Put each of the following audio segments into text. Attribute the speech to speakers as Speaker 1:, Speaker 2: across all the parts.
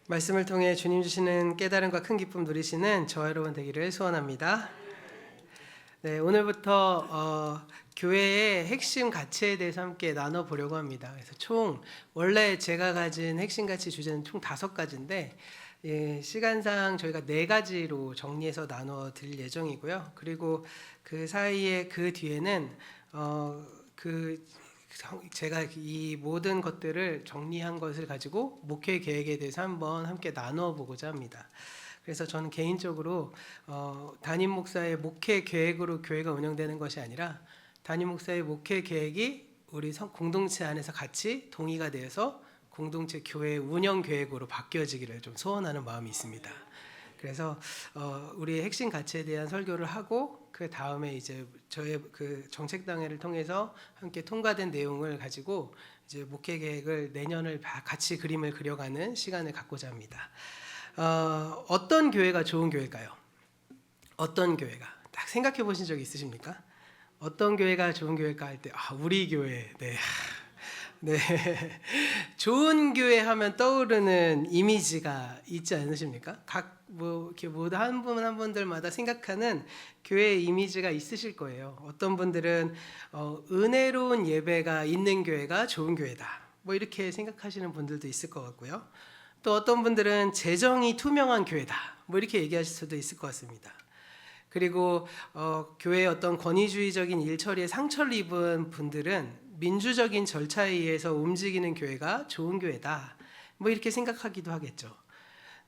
Speaker 1: 말씀을 통해 주님 주시는 깨달음과 큰 기쁨 누리시는 저와 여러분 되기를 소원합니다. 네, 오늘부터 교회의 핵심 가치에 대해서 함께 나눠보려고 합니다. 그래서 원래 제가 가진 핵심 가치 주제는 총 5가지인데 시간상 저희가 4가지로 정리해서 나눠 드릴 예정이고요. 그리고 그 사이에 그 뒤에는 제가 이 모든 것들을 정리한 것을 가지고 목회 계획에 대해서 한번 함께 나누어 보고자 합니다. 그래서 저는 개인적으로 담임 목사의 목회 계획으로 교회가 운영되는 것이 아니라 담임 목사의 목회 계획이 우리 공동체 안에서 같이 동의가 되어서 공동체 교회 운영 계획으로 바뀌어지기를 좀 소원하는 마음이 있습니다. 그래서 우리의 핵심 가치에 대한 설교를 하고 그 다음에 이제 저의 그 정책 당회를 통해서 함께 통과된 내용을 가지고 이제 목회 계획을 내년을 같이 그림을 그려가는 시간을 갖고자 합니다. 어떤 교회가 좋은 교회일까요? 어떤 교회가 딱 생각해 보신 적 있으십니까? 어떤 교회가 좋은 교회일까 할 때 우리 교회. 네. 좋은 교회 하면 떠오르는 이미지가 있지 않으십니까? 이렇게 모두 한 분 한 분들마다 생각하는 교회의 이미지가 있으실 거예요. 어떤 분들은 은혜로운 예배가 있는 교회가 좋은 교회다. 이렇게 생각하시는 분들도 있을 것 같고요. 또 어떤 분들은 재정이 투명한 교회다. 이렇게 얘기하실 수도 있을 것 같습니다. 그리고 교회의 어떤 권위주의적인 일처리에 상처를 입은 분들은 민주적인 절차에 의해서 움직이는 교회가 좋은 교회다. 이렇게 생각하기도 하겠죠.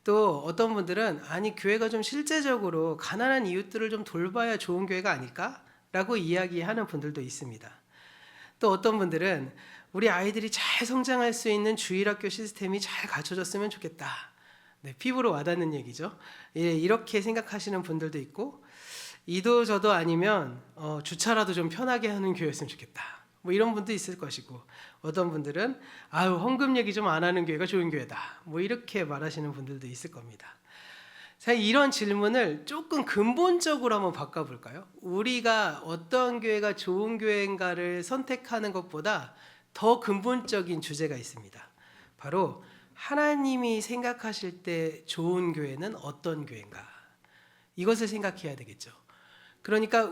Speaker 1: 또 어떤 분들은 교회가 좀 실제적으로 가난한 이웃들을 좀 돌봐야 좋은 교회가 아닐까라고 이야기하는 분들도 있습니다. 또 어떤 분들은 우리 아이들이 잘 성장할 수 있는 주일학교 시스템이 잘 갖춰졌으면 좋겠다. 네, 피부로 와닿는 얘기죠. 이렇게 생각하시는 분들도 있고, 이도 저도 아니면 주차라도 좀 편하게 하는 교회였으면 좋겠다. 이런 분도 있을 것이고, 어떤 분들은 헌금 얘기 좀 안 하는 교회가 좋은 교회다. 이렇게 말하시는 분들도 있을 겁니다. 사실 이런 질문을 조금 근본적으로 한번 바꿔볼까요? 우리가 어떤 교회가 좋은 교회인가를 선택하는 것보다 더 근본적인 주제가 있습니다. 바로 하나님이 생각하실 때 좋은 교회는 어떤 교회인가? 이것을 생각해야 되겠죠. 그러니까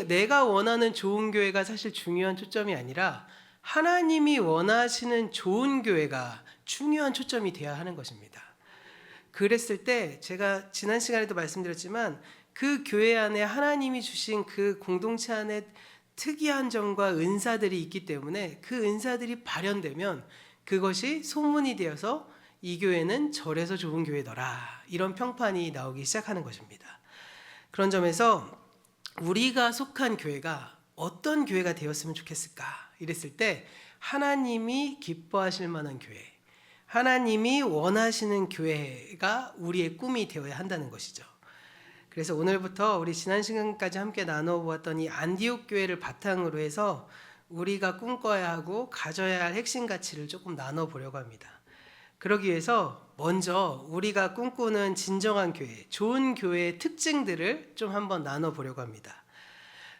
Speaker 1: 내가 원하는 좋은 교회가 사실 중요한 초점이 아니라 하나님이 원하시는 좋은 교회가 중요한 초점이 되어야 하는 것입니다. 그랬을 때 제가 지난 시간에도 말씀드렸지만 그 교회 안에 하나님이 주신 그 공동체 안에 특이한 점과 은사들이 있기 때문에 그 은사들이 발현되면 그것이 소문이 되어서 이 교회는 저래서 좋은 교회더라, 이런 평판이 나오기 시작하는 것입니다. 그런 점에서 우리가 속한 교회가 어떤 교회가 되었으면 좋겠을까 이랬을 때 하나님이 기뻐하실 만한 교회, 하나님이 원하시는 교회가 우리의 꿈이 되어야 한다는 것이죠. 그래서 오늘부터 우리 지난 시간까지 함께 나눠보았던 이 안디옥 교회를 바탕으로 해서 우리가 꿈꿔야 하고 가져야 할 핵심 가치를 조금 나눠보려고 합니다. 그러기 위해서 먼저 우리가 꿈꾸는 진정한 교회, 좋은 교회의 특징들을 좀 한번 나눠보려고 합니다.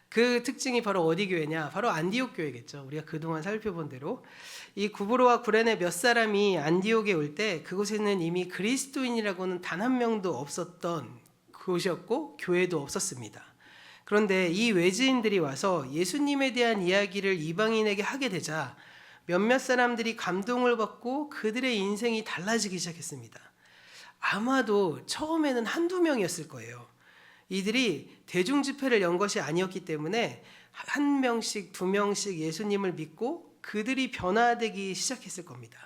Speaker 1: 그 특징이 바로 어디 교회냐? 바로 안디옥 교회겠죠. 우리가 그동안 살펴본 대로 이 구브로와 구레네 몇 사람이 안디옥에 올 때 그곳에는 이미 그리스도인이라고는 단 한 명도 없었던 곳이었고 교회도 없었습니다. 그런데 이 외지인들이 와서 예수님에 대한 이야기를 이방인에게 하게 되자 몇몇 사람들이 감동을 받고 그들의 인생이 달라지기 시작했습니다. 아마도 처음에는 한두 명이었을 거예요. 이들이 대중 집회를 연 것이 아니었기 때문에 한 명씩 두 명씩 예수님을 믿고 그들이 변화되기 시작했을 겁니다.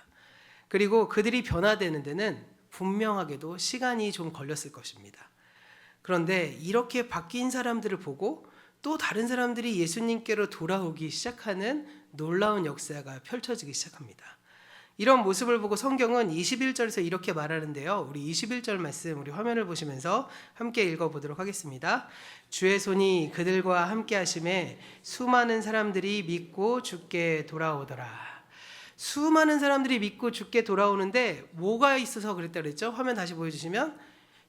Speaker 1: 그리고 그들이 변화되는 데는 분명하게도 시간이 좀 걸렸을 것입니다. 그런데 이렇게 바뀐 사람들을 보고 또 다른 사람들이 예수님께로 돌아오기 시작하는 놀라운 역사가 펼쳐지기 시작합니다. 이런 모습을 보고 성경은 21절에서 이렇게 말하는데요. 우리 21절 말씀 우리 화면을 보시면서 함께 읽어보도록 하겠습니다. 주의 손이 그들과 함께 하심에 수많은 사람들이 믿고 주께 돌아오더라. 수많은 사람들이 믿고 주께 돌아오는데 뭐가 있어서 그랬다 그랬죠? 화면 다시 보여주시면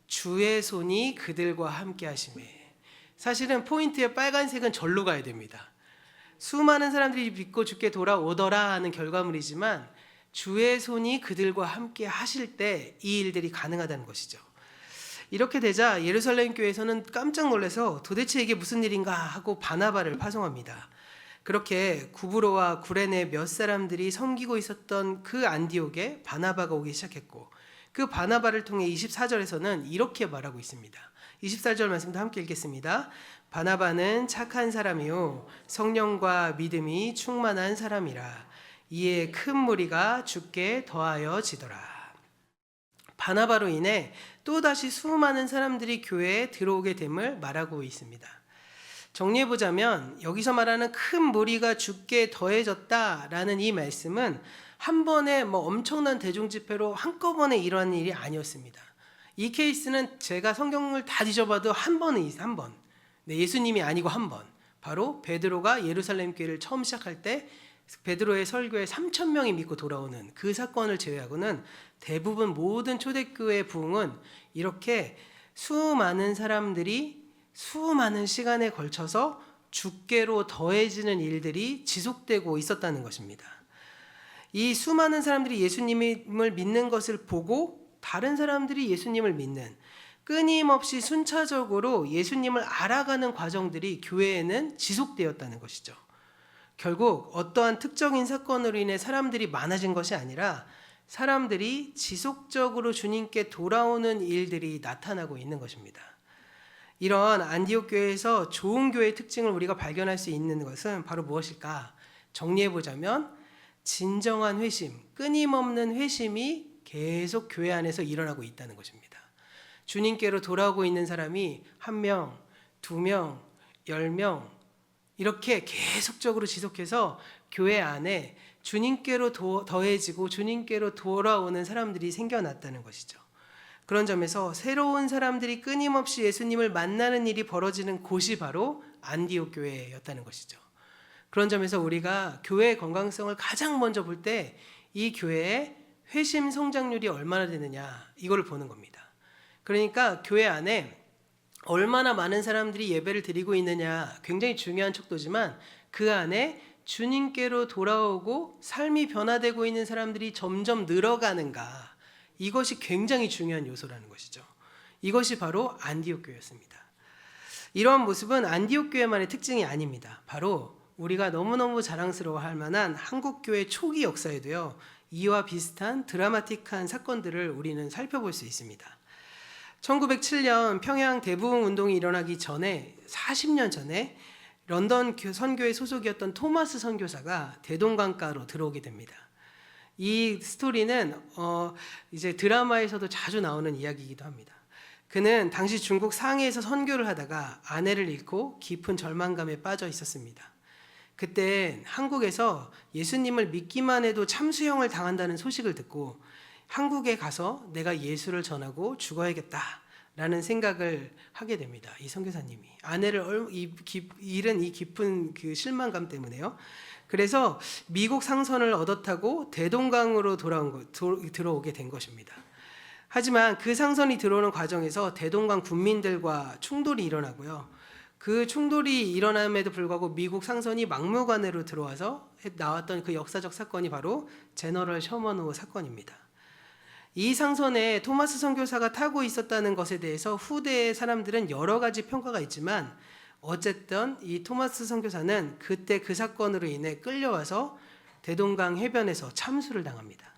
Speaker 1: 주의 손이 그들과 함께 하심에, 사실은 포인트의 빨간색은 절로 가야 됩니다. 수많은 사람들이 믿고 주께 돌아오더라 하는 결과물이지만 주의 손이 그들과 함께 하실 때 이 일들이 가능하다는 것이죠. 이렇게 되자 예루살렘 교회에서는 깜짝 놀라서 도대체 이게 무슨 일인가 하고 바나바를 파송합니다. 그렇게 구브로와 구레네 몇 사람들이 섬기고 있었던 그 안디옥에 바나바가 오기 시작했고, 그 바나바를 통해 24절에서는 이렇게 말하고 있습니다. 24절 말씀도 함께 읽겠습니다. 바나바는 착한 사람이요 성령과 믿음이 충만한 사람이라. 이에 큰 무리가 주께 더하여 지더라. 바나바로 인해 또다시 수많은 사람들이 교회에 들어오게 됨을 말하고 있습니다. 정리해보자면 여기서 말하는 큰 무리가 주께 더해졌다라는 이 말씀은 한 번에 엄청난 대중집회로 한꺼번에 일어난 일이 아니었습니다. 이 케이스는 제가 성경을 다 뒤져봐도 한 번. 네, 예수님이 아니고 한 번. 바로 베드로가 예루살렘 교회를 처음 시작할 때 베드로의 설교에 3,000명이 믿고 돌아오는 그 사건을 제외하고는 대부분 모든 초대교회 부흥은 이렇게 수많은 사람들이 수많은 시간에 걸쳐서 주께로 더해지는 일들이 지속되고 있었다는 것입니다. 이 수많은 사람들이 예수님을 믿는 것을 보고 다른 사람들이 예수님을 믿는, 끊임없이 순차적으로 예수님을 알아가는 과정들이 교회에는 지속되었다는 것이죠. 결국 어떠한 특정인 사건으로 인해 사람들이 많아진 것이 아니라 사람들이 지속적으로 주님께 돌아오는 일들이 나타나고 있는 것입니다. 이런 안디옥 교회에서 좋은 교회의 특징을 우리가 발견할 수 있는 것은 바로 무엇일까? 정리해보자면 진정한 회심, 끊임없는 회심이 계속 교회 안에서 일어나고 있다는 것입니다. 주님께로 돌아오고 있는 사람이 1명, 2명, 10명 이렇게 계속적으로 지속해서 교회 안에 주님께로 더해지고 주님께로 돌아오는 사람들이 생겨났다는 것이죠. 그런 점에서 새로운 사람들이 끊임없이 예수님을 만나는 일이 벌어지는 곳이 바로 안디옥 교회였다는 것이죠. 그런 점에서 우리가 교회의 건강성을 가장 먼저 볼 때 이 교회의 회심 성장률이 얼마나 되느냐 이걸 보는 겁니다. 그러니까 교회 안에 얼마나 많은 사람들이 예배를 드리고 있느냐 굉장히 중요한 척도지만 그 안에 주님께로 돌아오고 삶이 변화되고 있는 사람들이 점점 늘어가는가, 이것이 굉장히 중요한 요소라는 것이죠. 이것이 바로 안디옥 교회였습니다. 이러한 모습은 안디옥 교회만의 특징이 아닙니다. 바로 우리가 너무너무 자랑스러워할 만한 한국 교회 초기 역사에도요, 이와 비슷한 드라마틱한 사건들을 우리는 살펴볼 수 있습니다. 1907년 평양 대부흥 운동이 일어나기 전에 40년 전에 런던 선교회 소속이었던 토마스 선교사가 대동강가로 들어오게 됩니다. 이 스토리는 이제 드라마에서도 자주 나오는 이야기이기도 합니다. 그는 당시 중국 상해에서 선교를 하다가 아내를 잃고 깊은 절망감에 빠져 있었습니다. 그때 한국에서 예수님을 믿기만 해도 참수형을 당한다는 소식을 듣고 한국에 가서 내가 예수를 전하고 죽어야겠다라는 생각을 하게 됩니다. 이 선교사님이 아내를 잃은 이 깊은 그 실망감 때문에요. 그래서 미국 상선을 얻어 타고 대동강으로 들어오게 된 것입니다. 하지만 그 상선이 들어오는 과정에서 대동강 군민들과 충돌이 일어나고요. 그 충돌이 일어남에도 불구하고 미국 상선이 막무가내로 들어와서 나왔던 그 역사적 사건이 바로 제너럴 셔먼호 사건입니다. 이 상선에 토마스 선교사가 타고 있었다는 것에 대해서 후대의 사람들은 여러 가지 평가가 있지만 어쨌든 이 토마스 선교사는 그때 그 사건으로 인해 끌려와서 대동강 해변에서 참수를 당합니다.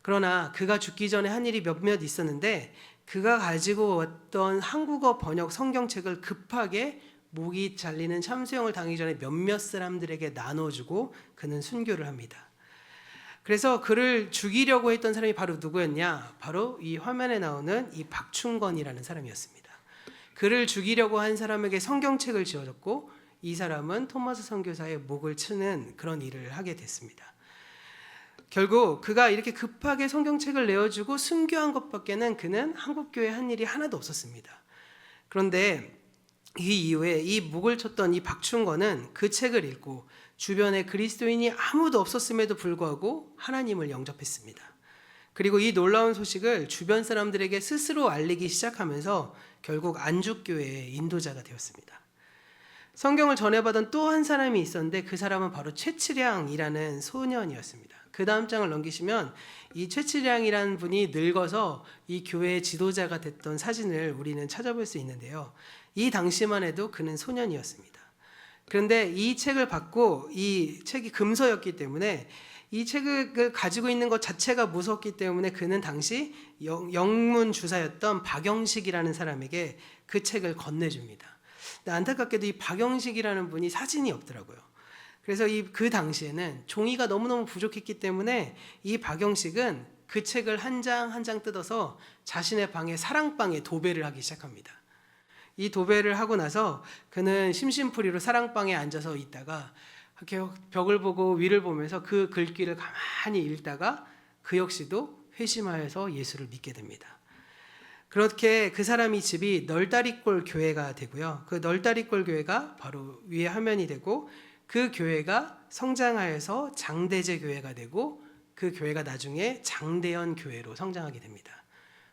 Speaker 1: 그러나 그가 죽기 전에 한 일이 몇몇 있었는데 그가 가지고 왔던 한국어 번역 성경책을 급하게 목이 잘리는 참수형을 당하기 전에 몇몇 사람들에게 나눠주고 그는 순교를 합니다. 그래서 그를 죽이려고 했던 사람이 바로 누구였냐? 바로 이 화면에 나오는 이 박충건이라는 사람이었습니다. 그를 죽이려고 한 사람에게 성경책을 지어줬고 이 사람은 토마스 선교사의 목을 치는 그런 일을 하게 됐습니다. 결국 그가 이렇게 급하게 성경책을 내어주고 순교한 것밖에는 그는 한국교회에 한 일이 하나도 없었습니다. 그런데 이 이후에 이 목을 쳤던 이 박충건은 그 책을 읽고 주변에 그리스도인이 아무도 없었음에도 불구하고 하나님을 영접했습니다. 그리고 이 놀라운 소식을 주변 사람들에게 스스로 알리기 시작하면서 결국 안죽교회의 인도자가 되었습니다. 성경을 전해받은 또 한 사람이 있었는데 그 사람은 바로 최치량이라는 소년이었습니다. 그 다음 장을 넘기시면 이 최치량이라는 분이 늙어서 이 교회의 지도자가 됐던 사진을 우리는 찾아볼 수 있는데요. 이 당시만 해도 그는 소년이었습니다. 그런데 이 책을 받고 이 책이 금서였기 때문에 이 책을 가지고 있는 것 자체가 무섭기 때문에 그는 당시 영문 주사였던 박영식이라는 사람에게 그 책을 건네줍니다. 근데 안타깝게도 이 박영식이라는 분이 사진이 없더라고요. 그래서 그 당시에는 종이가 너무너무 부족했기 때문에 이 박영식은 그 책을 한 장 한 장 뜯어서 자신의 방에 사랑방에 도배를 하기 시작합니다. 이 도배를 하고 나서 그는 심심풀이로 사랑방에 앉아서 있다가 이렇게 벽을 보고 위를 보면서 그 글귀를 가만히 읽다가 그 역시도 회심하여서 예수를 믿게 됩니다. 그렇게 그 사람이 집이 널다리골 교회가 되고요. 그 널다리골 교회가 바로 위에 화면이 되고 그 교회가 성장하여서 장대제 교회가 되고 그 교회가 나중에 장대현 교회로 성장하게 됩니다.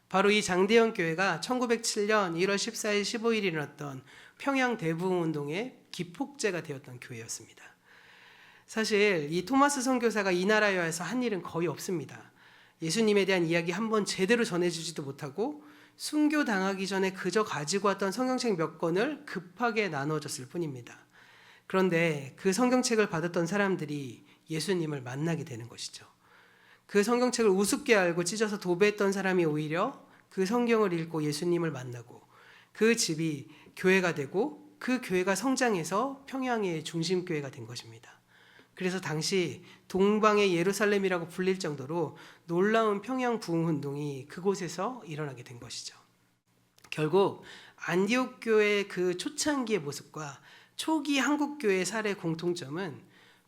Speaker 1: 바로 이 장대현 교회가 1907년 1월 14일 15일에 일어났던 평양 대부흥운동의 기폭제가 되었던 교회였습니다. 사실 이 토마스 선교사가 이 나라에 와서 한 일은 거의 없습니다. 예수님에 대한 이야기 한번 제대로 전해주지도 못하고 순교당하기 전에 그저 가지고 왔던 성경책 몇 권을 급하게 나눠줬을 뿐입니다. 그런데 그 성경책을 받았던 사람들이 예수님을 만나게 되는 것이죠. 그 성경책을 우습게 알고 찢어서 도배했던 사람이 오히려 그 성경을 읽고 예수님을 만나고 그 집이 교회가 되고 그 교회가 성장해서 평양의 중심교회가 된 것입니다. 그래서 당시 동방의 예루살렘이라고 불릴 정도로 놀라운 평양 부흥운동이 그곳에서 일어나게 된 것이죠. 결국 안디옥 교회의 그 초창기의 모습과 초기 한국 교회의 사례 공통점은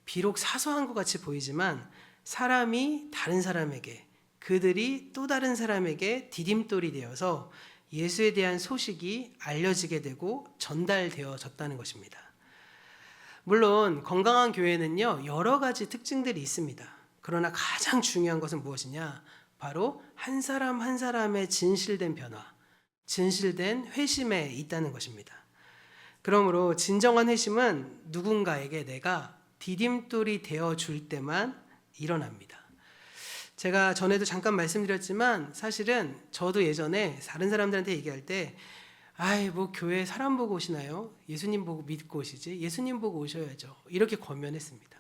Speaker 1: 비록 사소한 것 같이 보이지만 사람이 다른 사람에게, 그들이 또 다른 사람에게 디딤돌이 되어서 예수에 대한 소식이 알려지게 되고 전달되어졌다는 것입니다. 물론 건강한 교회는요, 여러 가지 특징들이 있습니다. 그러나 가장 중요한 것은 무엇이냐? 바로 한 사람 한 사람의 진실된 변화, 진실된 회심에 있다는 것입니다. 그러므로 진정한 회심은 누군가에게 내가 디딤돌이 되어줄 때만 일어납니다. 제가 전에도 잠깐 말씀드렸지만 사실은 저도 예전에 다른 사람들한테 얘기할 때 뭐 교회 사람 보고 오시나요? 예수님 보고 믿고 오시지? 예수님 보고 오셔야죠. 이렇게 권면했습니다.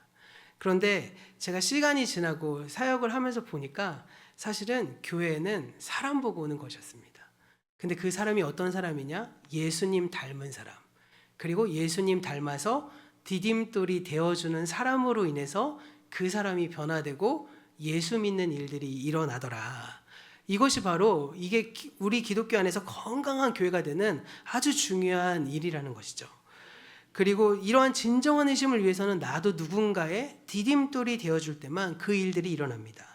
Speaker 1: 그런데 제가 시간이 지나고 사역을 하면서 보니까 사실은 교회는 사람 보고 오는 것이었습니다. 근데 그 사람이 어떤 사람이냐? 예수님 닮은 사람. 그리고 예수님 닮아서 디딤돌이 되어주는 사람으로 인해서 그 사람이 변화되고 예수 믿는 일들이 일어나더라. 이것이 바로 이게 우리 기독교 안에서 건강한 교회가 되는 아주 중요한 일이라는 것이죠. 그리고 이러한 진정한 회심을 위해서는 나도 누군가의 디딤돌이 되어줄 때만 그 일들이 일어납니다.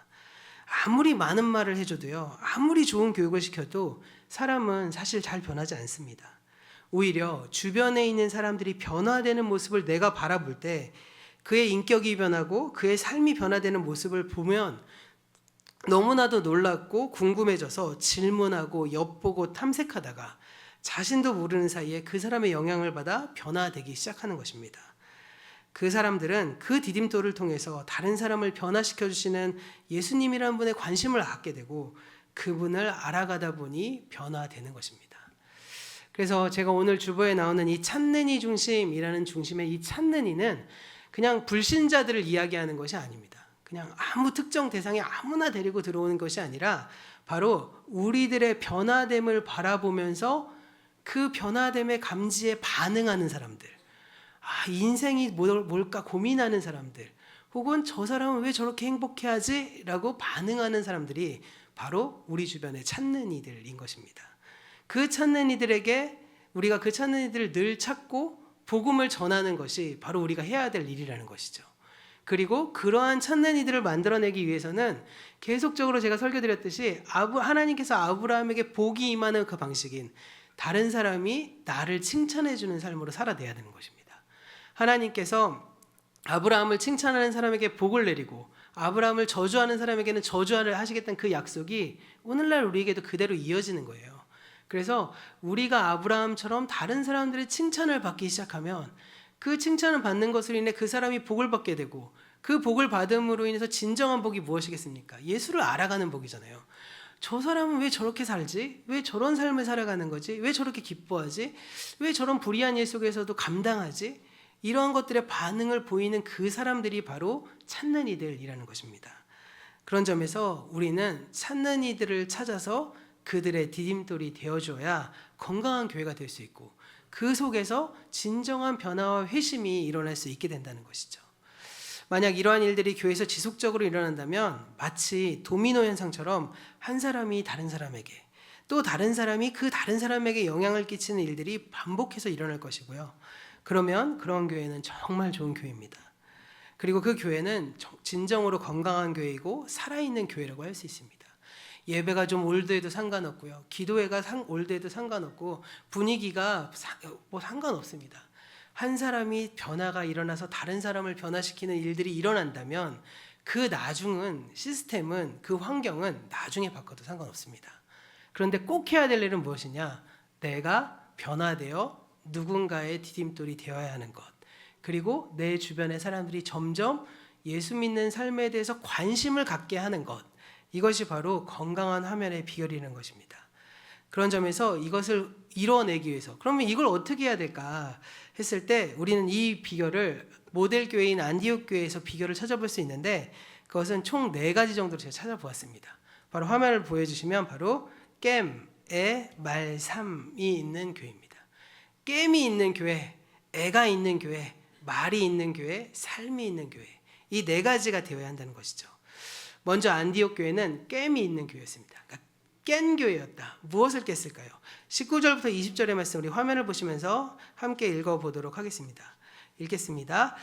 Speaker 1: 아무리 많은 말을 해줘도요, 아무리 좋은 교육을 시켜도 사람은 사실 잘 변하지 않습니다. 오히려 주변에 있는 사람들이 변화되는 모습을 내가 바라볼 때 그의 인격이 변하고 그의 삶이 변화되는 모습을 보면 너무나도 놀랍고 궁금해져서 질문하고 엿보고 탐색하다가 자신도 모르는 사이에 그 사람의 영향을 받아 변화되기 시작하는 것입니다. 그 사람들은 그 디딤돌을 통해서 다른 사람을 변화시켜 주시는 예수님이라는 분의 관심을 갖게 되고 그분을 알아가다 보니 변화되는 것입니다. 그래서 제가 오늘 주보에 나오는 이 찾는 이 중심이라는 중심의 이 찾는 이는 그냥 불신자들을 이야기하는 것이 아닙니다. 그냥 아무 특정 대상에 아무나 데리고 들어오는 것이 아니라 바로 우리들의 변화됨을 바라보면서 그 변화됨의 감지에 반응하는 사람들, 인생이 뭘까 고민하는 사람들, 혹은 저 사람은 왜 저렇게 행복해하지? 라고 반응하는 사람들이 바로 우리 주변에 찾는 이들인 것입니다. 그 찾는 이들에게 우리가 그 찾는 이들을 늘 찾고 복음을 전하는 것이 바로 우리가 해야 될 일이라는 것이죠. 그리고 그러한 찾는 이들을 만들어내기 위해서는 계속적으로 제가 설교드렸듯이 하나님께서 아브라함에게 복이 임하는 그 방식인 다른 사람이 나를 칭찬해주는 삶으로 살아내야 되는 것입니다. 하나님께서 아브라함을 칭찬하는 사람에게 복을 내리고 아브라함을 저주하는 사람에게는 저주를 하시겠다는 그 약속이 오늘날 우리에게도 그대로 이어지는 거예요. 그래서 우리가 아브라함처럼 다른 사람들의 칭찬을 받기 시작하면 그 칭찬을 받는 것으로 인해 그 사람이 복을 받게 되고 그 복을 받음으로 인해서 진정한 복이 무엇이겠습니까? 예수를 알아가는 복이잖아요. 저 사람은 왜 저렇게 살지? 왜 저런 삶을 살아가는 거지? 왜 저렇게 기뻐하지? 왜 저런 불의한 일 속에서도 감당하지? 이러한 것들의 반응을 보이는 그 사람들이 바로 찾는 이들이라는 것입니다. 그런 점에서 우리는 찾는 이들을 찾아서 그들의 디딤돌이 되어줘야 건강한 교회가 될 수 있고 그 속에서 진정한 변화와 회심이 일어날 수 있게 된다는 것이죠. 만약 이러한 일들이 교회에서 지속적으로 일어난다면 마치 도미노 현상처럼 한 사람이 다른 사람에게 또 다른 사람이 그 다른 사람에게 영향을 끼치는 일들이 반복해서 일어날 것이고요. 그러면 그런 교회는 정말 좋은 교회입니다. 그리고 그 교회는 진정으로 건강한 교회이고 살아있는 교회라고 할 수 있습니다. 예배가 좀 올드해도 상관없고요. 기도회가 올드해도 상관없고 분위기가 상관없습니다. 한 사람이 변화가 일어나서 다른 사람을 변화시키는 일들이 일어난다면 그 나중은 시스템은 그 환경은 나중에 바꿔도 상관없습니다. 그런데 꼭 해야 될 일은 무엇이냐? 내가 변화되어 누군가의 디딤돌이 되어야 하는 것. 그리고 내 주변의 사람들이 점점 예수 믿는 삶에 대해서 관심을 갖게 하는 것. 이것이 바로 건강한 화면의 비결이라는 것입니다. 그런 점에서 이것을 이뤄내기 위해서 그러면 이걸 어떻게 해야 될까 했을 때 우리는 이 비결을 모델 교회인 안디옥 교회에서 비결을 찾아볼 수 있는데 그것은 총 4가지 정도로 제가 찾아보았습니다. 바로 화면을 보여주시면 바로 깸의 말삼이 있는 교회입니다. 깸이 있는 교회, 애가 있는 교회, 말이 있는 교회, 삶이 있는 교회 이 4가지가 되어야 한다는 것이죠. 먼저 안디옥 교회는 깸이 있는 교회였습니다. 그러니까 깬 교회였다. 무엇을 깼을까요? 19절부터 20절의 말씀 우리 화면을 보시면서 함께 읽어보도록 하겠습니다. 읽겠습니다.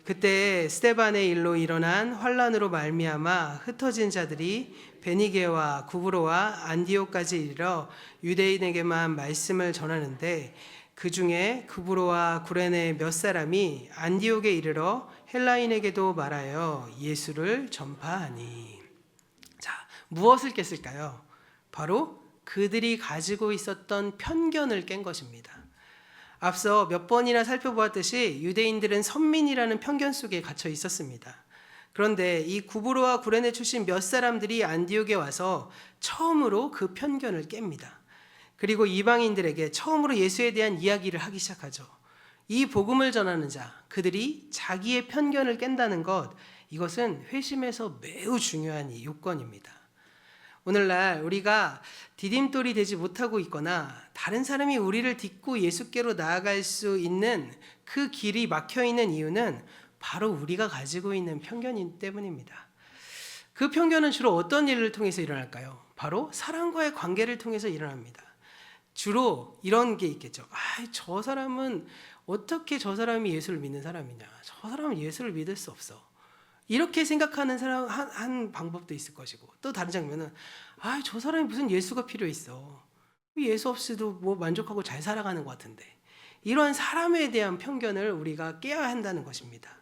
Speaker 1: 그때 스데반의 일로 일어난 환란으로 말미암아 흩어진 자들이 베니게와 구브로와 안디옥까지 이르러 유대인에게만 말씀을 전하는데 그 중에 구브로와 구레네 몇 사람이 안디옥에 이르러 헬라인에게도 말하여 예수를 전파하니. 자, 무엇을 깼을까요? 바로 그들이 가지고 있었던 편견을 깬 것입니다. 앞서 몇 번이나 살펴보았듯이 유대인들은 선민이라는 편견 속에 갇혀 있었습니다. 그런데 이 구브로와 구레네 출신 몇 사람들이 안디옥에 와서 처음으로 그 편견을 깹니다. 그리고 이방인들에게 처음으로 예수에 대한 이야기를 하기 시작하죠. 이 복음을 전하는 자, 그들이 자기의 편견을 깬다는 것, 이것은 회심에서 매우 중요한 요건입니다. 오늘날 우리가 디딤돌이 되지 못하고 있거나 다른 사람이 우리를 딛고 예수께로 나아갈 수 있는 그 길이 막혀있는 이유는 바로 우리가 가지고 있는 편견 때문입니다. 그 편견은 주로 어떤 일을 통해서 일어날까요? 바로 사람과의 관계를 통해서 일어납니다. 주로 이런 게 있겠죠. 저 사람은 어떻게 저 사람이 예수를 믿는 사람이냐. 저 사람은 예수를 믿을 수 없어. 이렇게 생각하는 사람 한 방법도 있을 것이고 또 다른 장면은 저 사람이 무슨 예수가 필요 있어. 예수 없이도 뭐 만족하고 잘 살아가는 것 같은데. 이러한 사람에 대한 편견을 우리가 깨야 한다는 것입니다.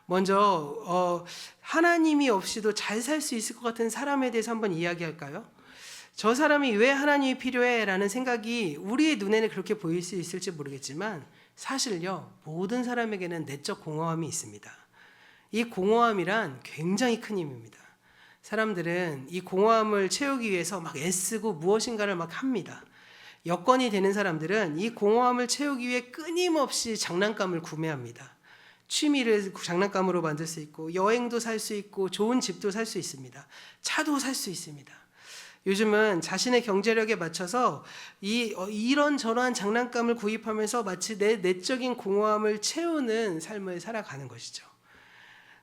Speaker 1: 먼저 하나님이 없이도 잘 살 수 있을 것 같은 사람에 대해서 한번 이야기할까요? 저 사람이 왜 하나님이 필요해? 라는 생각이 우리의 눈에는 그렇게 보일 수 있을지 모르겠지만 사실요 모든 사람에게는 내적 공허함이 있습니다. 이 공허함이란 굉장히 큰 힘입니다. 사람들은 이 공허함을 채우기 위해서 막 애쓰고 무엇인가를 막 합니다. 여건이 되는 사람들은 이 공허함을 채우기 위해 끊임없이 장난감을 구매합니다. 취미를 장난감으로 만들 수 있고 여행도 살 수 있고 좋은 집도 살 수 있습니다. 차도 살 수 있습니다. 요즘은 자신의 경제력에 맞춰서 이런저런 장난감을 구입하면서 마치 내 내적인 공허함을 채우는 삶을 살아가는 것이죠.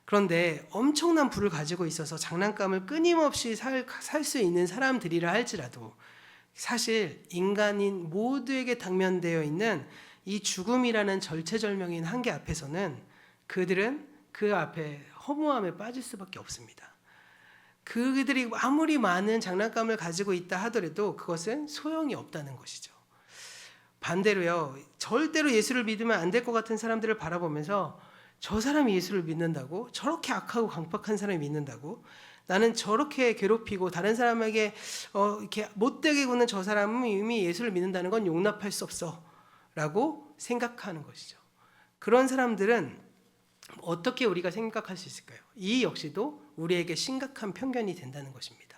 Speaker 1: 그런데 엄청난 부를 가지고 있어서 장난감을 끊임없이 살 수 있는 사람들이라 할지라도 사실 인간인 모두에게 당면되어 있는 이 죽음이라는 절체절명인 한계 앞에서는 그들은 그 앞에 허무함에 빠질 수밖에 없습니다. 그들이 아무리 많은 장난감을 가지고 있다 하더라도 그것은 소용이 없다는 것이죠. 반대로요, 절대로 예수를 믿으면 안 될 것 같은 사람들을 바라보면서 저 사람이 예수를 믿는다고? 저렇게 악하고 강박한 사람이 믿는다고? 나는 저렇게 괴롭히고 다른 사람에게 이렇게 못되게 구는 저 사람은 이미 예수를 믿는다는 건 용납할 수 없어 라고 생각하는 것이죠. 그런 사람들은 어떻게 우리가 생각할 수 있을까요? 이 역시도 우리에게 심각한 편견이 된다는 것입니다.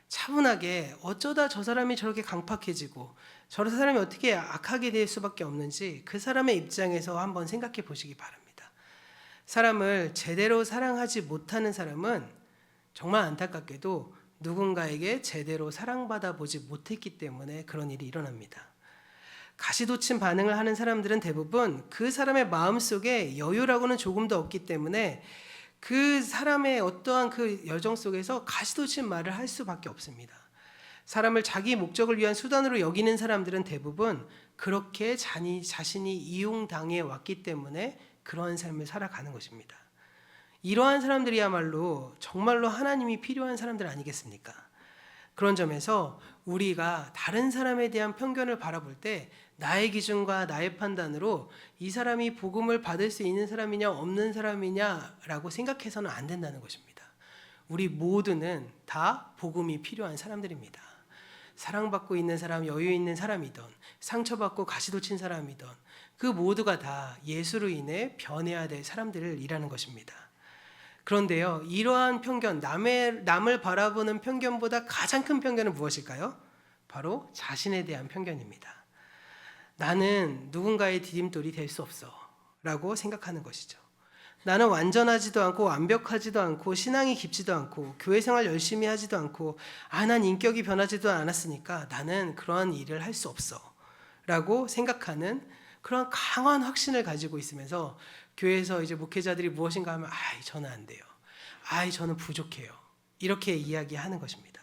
Speaker 1: 차분하게 어쩌다 저 사람이 저렇게 강팍해지고 저 사람이 어떻게 악하게 될 수밖에 없는지 그 사람의 입장에서 한번 생각해 보시기 바랍니다. 사람을 제대로 사랑하지 못하는 사람은 정말 안타깝게도 누군가에게 제대로 사랑받아 보지 못했기 때문에 그런 일이 일어납니다. 가시돋친 반응을 하는 사람들은 대부분 그 사람의 마음속에 여유라고는 조금도 없기 때문에 그 사람의 어떠한 그 여정 속에서 가시돋친 말을 할 수밖에 없습니다. 사람을 자기 목적을 위한 수단으로 여기는 사람들은 대부분 그렇게 자신이 이용당해 왔기 때문에 그러한 삶을 살아가는 것입니다. 이러한 사람들이야말로 정말로 하나님이 필요한 사람들 아니겠습니까? 그런 점에서 우리가 다른 사람에 대한 편견을 바라볼 때 나의 기준과 나의 판단으로 이 사람이 복음을 받을 수 있는 사람이냐 없는 사람이냐라고 생각해서는 안 된다는 것입니다. 우리 모두는 다 복음이 필요한 사람들입니다. 사랑받고 있는 사람, 여유 있는 사람이든 상처받고 가시돋친 사람이든 그 모두가 다 예수로 인해 변해야 될 사람들이라는 것입니다. 그런데요, 이러한 편견, 남을 바라보는 편견보다 가장 큰 편견은 무엇일까요? 바로 자신에 대한 편견입니다. 나는 누군가의 디딤돌이 될 수 없어 라고 생각하는 것이죠. 나는 완전하지도 않고 완벽하지도 않고 신앙이 깊지도 않고 교회 생활 열심히 하지도 않고 난 인격이 변하지도 않았으니까 나는 그러한 일을 할 수 없어 라고 생각하는 그런 강한 확신을 가지고 있으면서 교회에서 이제 목회자들이 무엇인가 하면 저는 안 돼요. 저는 부족해요. 이렇게 이야기하는 것입니다.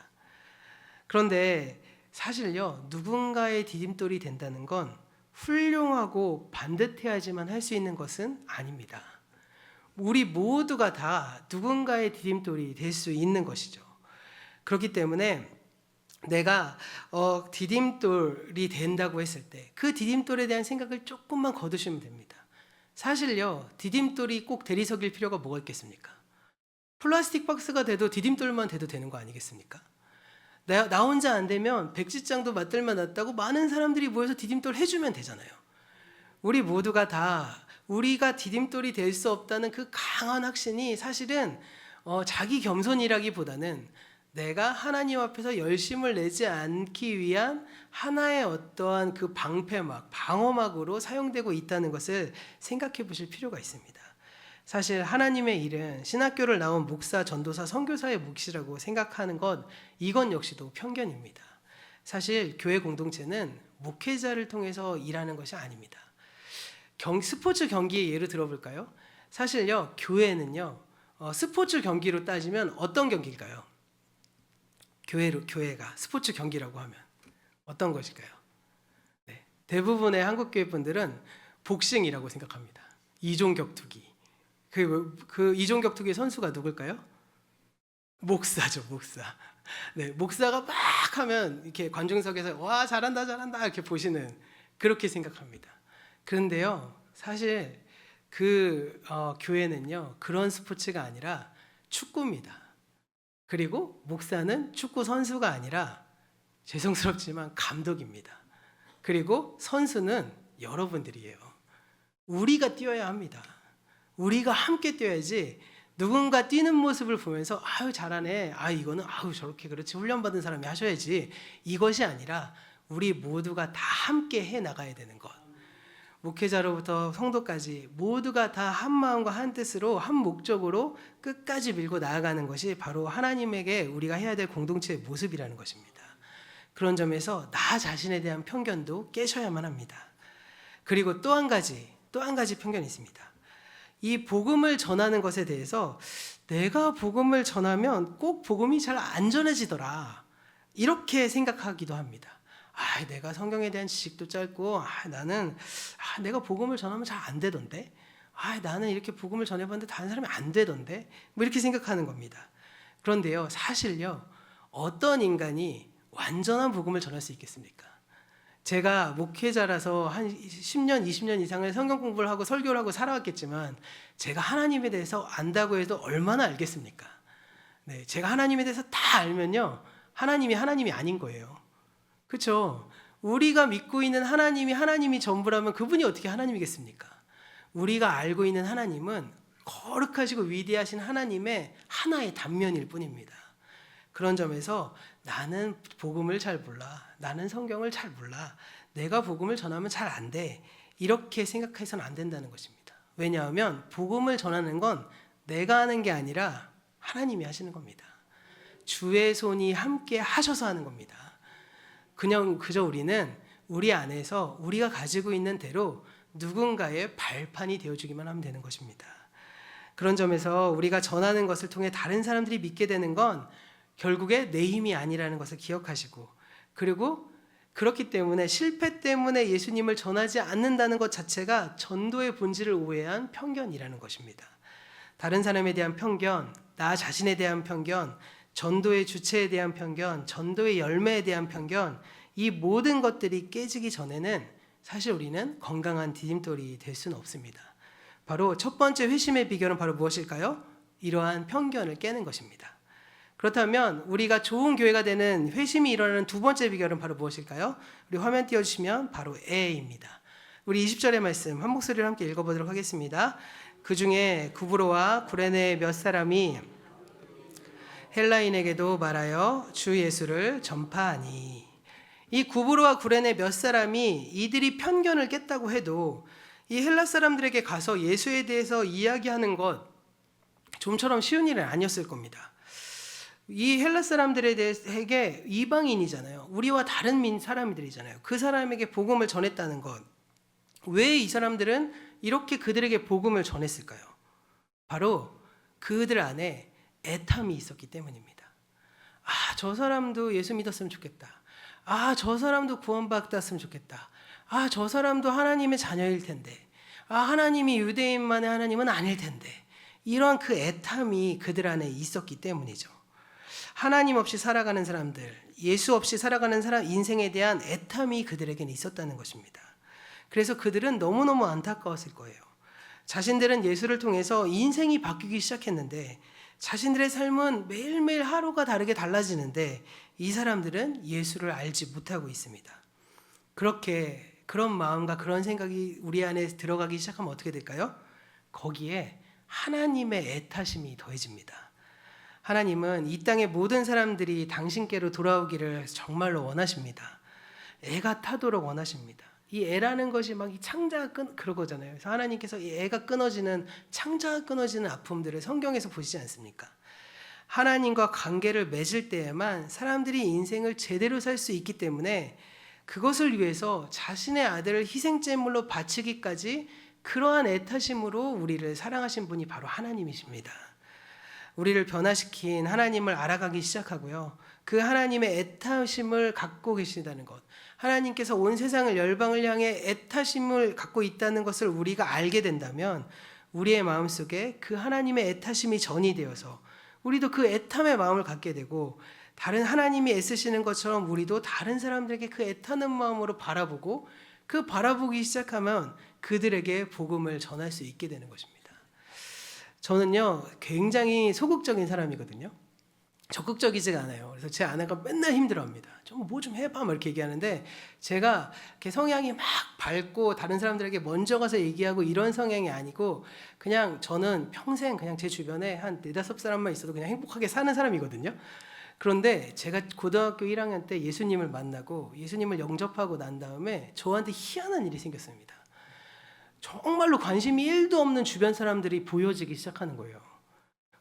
Speaker 1: 그런데 사실요, 누군가의 디딤돌이 된다는 건 훌륭하고 반듯해야지만 할 수 있는 것은 아닙니다. 우리 모두가 다 누군가의 디딤돌이 될 수 있는 것이죠. 그렇기 때문에 내가 디딤돌이 된다고 했을 때 그 디딤돌에 대한 생각을 조금만 거두시면 됩니다. 사실요, 디딤돌이 꼭 대리석일 필요가 뭐가 있겠습니까? 플라스틱 박스가 돼도 디딤돌만 돼도 되는 거 아니겠습니까? 나 혼자 안 되면 백지장도 맞들만 놨다고 많은 사람들이 모여서 디딤돌 해주면 되잖아요. 우리 모두가 다 우리가 디딤돌이 될 수 없다는 그 강한 확신이 사실은 자기 겸손이라기보다는 내가 하나님 앞에서 열심을 내지 않기 위한 하나의 어떠한 그 방패막, 방어막으로 사용되고 있다는 것을 생각해 보실 필요가 있습니다. 사실 하나님의 일은 신학교를 나온 목사, 전도사, 선교사의 몫이라고 생각하는 것, 이건 역시도 편견입니다. 사실 교회 공동체는 목회자를 통해서 일하는 것이 아닙니다. 스포츠 경기의 예를 들어볼까요? 사실요, 교회는요, 스포츠 경기로 따지면 어떤 경기일까요? 교회가 스포츠 경기라고 하면 어떤 것일까요? 네, 대부분의 한국교회 분들은 복싱이라고 생각합니다. 이종격투기. 그 이종격투기 선수가 누굴까요? 목사죠, 목사. 네, 목사가 막 하면 이렇게 관중석에서 와 잘한다 잘한다 이렇게 보시는, 그렇게 생각합니다. 그런데요, 사실 교회는요 그런 스포츠가 아니라 축구입니다. 그리고 목사는 축구 선수가 아니라 죄송스럽지만 감독입니다. 그리고 선수는 여러분들이에요. 우리가 뛰어야 합니다. 우리가 함께 뛰어야지 누군가 뛰는 모습을 보면서 잘하네, 이거는 저렇게 그렇지 훈련받은 사람이 하셔야지, 이것이 아니라 우리 모두가 다 함께 해 나가야 되는 것. 목회자로부터 성도까지 모두가 다 한 마음과 한 뜻으로 한 목적으로 끝까지 밀고 나아가는 것이 바로 하나님에게 우리가 해야 될 공동체의 모습이라는 것입니다. 그런 점에서 나 자신에 대한 편견도 깨셔야만 합니다. 그리고 또 한 가지 편견이 있습니다. 이 복음을 전하는 것에 대해서 내가 복음을 전하면 꼭 복음이 잘 안 전해지더라, 이렇게 생각하기도 합니다. 내가 성경에 대한 지식도 짧고 나는 내가 복음을 전하면 잘 안 되던데, 나는 이렇게 복음을 전해봤는데 다른 사람이 안 되던데, 뭐 이렇게 생각하는 겁니다. 그런데요, 사실요, 어떤 인간이 완전한 복음을 전할 수 있겠습니까? 제가 목회자라서 한 10년, 20년 이상을 성경 공부를 하고 설교를 하고 살아왔겠지만 제가 하나님에 대해서 안다고 해도 얼마나 알겠습니까? 네, 제가 하나님에 대해서 다 알면요, 하나님이 아닌 거예요. 그렇죠? 우리가 믿고 있는 하나님이 전부라면 그분이 어떻게 하나님이겠습니까? 우리가 알고 있는 하나님은 거룩하시고 위대하신 하나님의 하나의 단면일 뿐입니다. 그런 점에서 나는 복음을 잘 몰라, 나는 성경을 잘 몰라, 내가 복음을 전하면 잘 안 돼, 이렇게 생각해서는 안 된다는 것입니다. 왜냐하면 복음을 전하는 건 내가 하는 게 아니라 하나님이 하시는 겁니다. 주의 손이 함께 하셔서 하는 겁니다. 그저 우리는 우리 안에서 우리가 가지고 있는 대로 누군가의 발판이 되어주기만 하면 되는 것입니다. 그런 점에서 우리가 전하는 것을 통해 다른 사람들이 믿게 되는 건 결국에 내 힘이 아니라는 것을 기억하시고, 그리고 그렇기 때문에 실패 때문에 예수님을 전하지 않는다는 것 자체가 전도의 본질을 오해한 편견이라는 것입니다. 다른 사람에 대한 편견, 나 자신에 대한 편견, 전도의 주체에 대한 편견, 전도의 열매에 대한 편견, 이 모든 것들이 깨지기 전에는 사실 우리는 건강한 디딤돌이 될 수는 없습니다. 바로 첫 번째 회심의 비결은 바로 무엇일까요? 이러한 편견을 깨는 것입니다. 그렇다면 우리가 좋은 교회가 되는 회심이 일어나는 두 번째 비결은 바로 무엇일까요? 우리 화면 띄워주시면 바로 A입니다. 우리 20절의 말씀 한 목소리로 함께 읽어보도록 하겠습니다. 그 중에 구브로와 구레네 몇 사람이 헬라인에게도 말하여 주 예수를 전파하니, 이 구브로와 구레네 몇 사람이 이들이 편견을 깼다고 해도 이 헬라 사람들에게 가서 예수에 대해서 이야기하는 것 좀처럼 쉬운 일은 아니었을 겁니다. 이 헬라 사람들에게 이방인이잖아요. 우리와 다른 사람들이잖아요. 그 사람에게 복음을 전했다는 것, 왜 이 사람들은 이렇게 그들에게 복음을 전했을까요? 바로 그들 안에 애탐이 있었기 때문입니다. 아, 저 사람도 예수 믿었으면 좋겠다. 아, 저 사람도 구원받았으면 좋겠다. 아, 저 사람도 하나님의 자녀일 텐데. 아, 하나님이 유대인만의 하나님은 아닐 텐데. 이러한 그 애탐이 그들 안에 있었기 때문이죠. 하나님 없이 살아가는 사람들, 예수 없이 살아가는 사람 인생에 대한 애탐이 그들에게는 있었다는 것입니다. 그래서 그들은 너무너무 안타까웠을 거예요. 자신들은 예수를 통해서 인생이 바뀌기 시작했는데 자신들의 삶은 매일매일 하루가 다르게 달라지는데 이 사람들은 예수를 알지 못하고 있습니다. 그런 마음과 그런 생각이 우리 안에 들어가기 시작하면 어떻게 될까요? 거기에 하나님의 애타심이 더해집니다. 하나님은 이 땅의 모든 사람들이 당신께로 돌아오기를 정말로 원하십니다. 애가 타도록 원하십니다. 이 애라는 것이 막 이 창자가 그러거잖아요. 그래서 하나님께서 이 애가 끊어지는, 창자가 끊어지는 아픔들을 성경에서 보시지 않습니까? 하나님과 관계를 맺을 때에만 사람들이 인생을 제대로 살 수 있기 때문에 그것을 위해서 자신의 아들을 희생제물로 바치기까지 그러한 애타심으로 우리를 사랑하신 분이 바로 하나님이십니다. 우리를 변화시킨 하나님을 알아가기 시작하고요. 그 하나님의 애타심을 갖고 계시다는 것, 하나님께서 온 세상을 열방을 향해 애타심을 갖고 있다는 것을 우리가 알게 된다면 우리의 마음속에 그 하나님의 애타심이 전이 되어서 우리도 그 애탐의 마음을 갖게 되고, 다른 하나님이 애쓰시는 것처럼 우리도 다른 사람들에게 그 애타는 마음으로 바라보고, 그 바라보기 시작하면 그들에게 복음을 전할 수 있게 되는 것입니다. 저는요 굉장히 소극적인 사람이거든요. 적극적이지가 않아요. 그래서 제 아내가 맨날 힘들어합니다. 좀 뭐 좀 해봐 막 이렇게 얘기하는데, 제가 이렇게 성향이 막 밝고 다른 사람들에게 먼저 가서 얘기하고 이런 성향이 아니고, 그냥 저는 평생 그냥 제 주변에 한 4-5 사람만 있어도 그냥 행복하게 사는 사람이거든요. 그런데 제가 고등학교 1학년 때 예수님을 만나고 예수님을 영접하고 난 다음에 저한테 희한한 일이 생겼습니다. 정말로 관심이 1도 없는 주변 사람들이 보여지기 시작하는 거예요.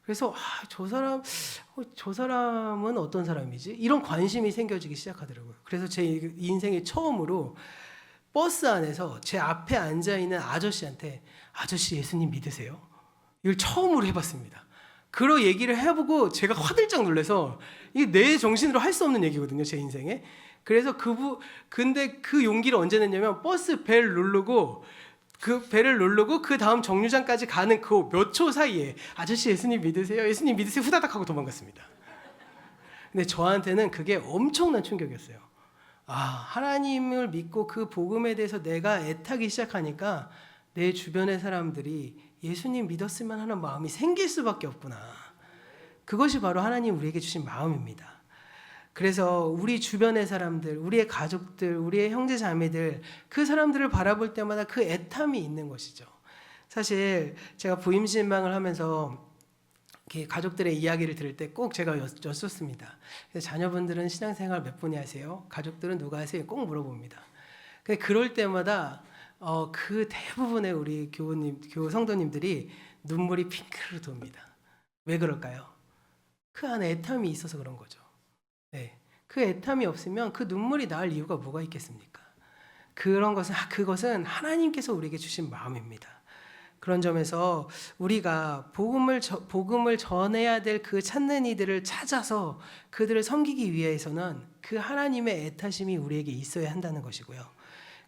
Speaker 1: 그래서 저 사람은 어떤 사람이지? 이런 관심이 생겨지기 시작하더라고요. 그래서 제 인생에 처음으로 버스 안에서 제 앞에 앉아있는 아저씨한테 아저씨 예수님 믿으세요? 이걸 처음으로 해봤습니다. 그런 얘기를 해보고 제가 화들짝 놀라서, 이게 내 정신으로 할 수 없는 얘기거든요, 제 인생에. 그래서 근데 그 용기를 언제 냈냐면 버스 벨 누르고 그 다음 정류장까지 가는 그 몇 초 사이에 아저씨 예수님 믿으세요? 예수님 믿으세요? 후다닥 하고 도망갔습니다. 근데 저한테는 그게 엄청난 충격이었어요. 아, 하나님을 믿고 그 복음에 대해서 내가 애타기 시작하니까 내 주변의 사람들이 예수님 믿었으면 하는 마음이 생길 수밖에 없구나. 그것이 바로 하나님 우리에게 주신 마음입니다. 그래서 우리 주변의 사람들, 우리의 가족들, 우리의 형제 자매들, 그 사람들을 바라볼 때마다 그 애탐이 있는 것이죠. 사실 제가 부임신방을 하면서 이렇게 가족들의 이야기를 들을 때 꼭 제가 여쭙습니다. 그래서 자녀분들은 신앙생활 몇 분이 하세요? 가족들은 누가 하세요? 꼭 물어봅니다. 근데 그럴 때마다 그 대부분의 우리 교우 성도님들이 눈물이 핑크로 돕니다. 왜 그럴까요? 그 안에 애탐이 있어서 그런 거죠. 네. 그 애탐이 없으면 그 눈물이 나을 이유가 뭐가 있겠습니까? 그것은 하나님께서 우리에게 주신 마음입니다. 그런 점에서 우리가 복음을 전해야 될 그 찾는 이들을 찾아서 그들을 섬기기 위해서는 그 하나님의 애타심이 우리에게 있어야 한다는 것이고요.